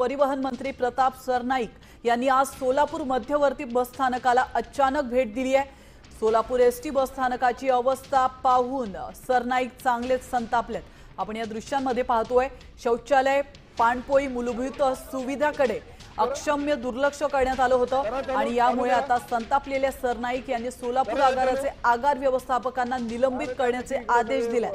परिवहन मंत्री प्रताप सरनाईक यांनी आज सोलापूर मध्यवर्ती बसस्थानकाला अचानक भेट दिली आहे। सोलापूर एसटी बसस्थानकाची अवस्था पाहून सरनाईक चांगलेच संतापलेत। आपण या दृश्यांमध्ये पाहतोय शौचालय, पाणपोई, मूलभूत सुविधाकडे अक्षम्य दुर्लक्ष करण्यात आलं होतं आणि यामुळे आता संतापलेल्या सरनाईक यांनी सोलापूर आगाराचे आगार व्यवस्थापकांना निलंबित करण्याचे आदेश दिले।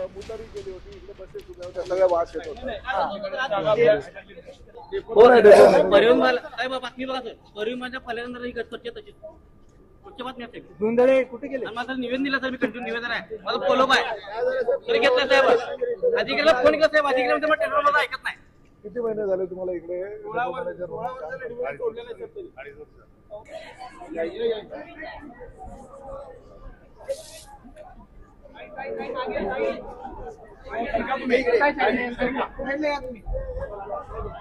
कुठे गेले? माझं निवेदन दिलं सर, मी कंटिन्यू निवेदन आहे, माझं फॉलोअप आहे तरी घेतलं साहेब। अधिकाऱ्याला फोन केला साहेब, अधिकारी म्हणते टेंडर माझं ऐकत नाही। किती महिने झाले तुम्हाला इकडे?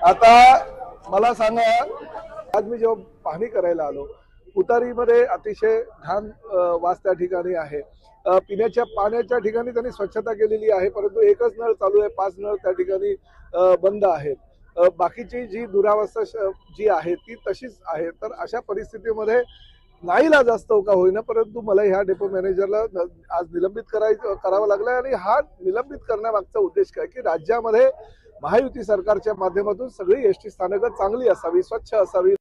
आता मला सांगा, आज मी जेव्हा पाहणी करायला आलो, उतारीमध्ये अतिशय घाण वास त्या ठिकाणी आहे। पिण्याच्या पाण्याच्या ठिकाणी त्यांनी स्वच्छता केलेली आहे, परंतु एकच नळ चालू आहे, 5 नळ त्या ठिकाणी बंद आहेत। बाकीची जी दुरावस्था जी आहे ती तशीच आहे। तर अशा परिस्थितीमध्ये नाईलाज असतो का होईना, परंतु मला ह्या डेपो मॅनेजरला आज निलंबित करावं लागलं। आणि हा निलंबित करण्यामागचा उद्देश काय की राज्यामध्ये महायुती सरकारच्या माध्यमातून सगळी एसटी स्थानकं चांगली असावी, स्वच्छ असावी।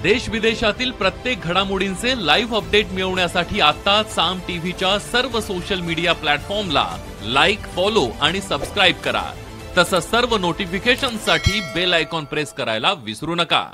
देश विदेशातील प्रत्येक घडामोडींचे लाईव्ह अपडेट मिळवण्यासाठी आता साम टीव्हीच्या सर्व सोशल मीडिया प्लॅटफॉर्मला लाईक, फॉलो आणि सबस्क्राईब करा। तसंच सर्व नोटिफिकेशनसाठी बेल आयकॉन प्रेस करायला विसरू नका।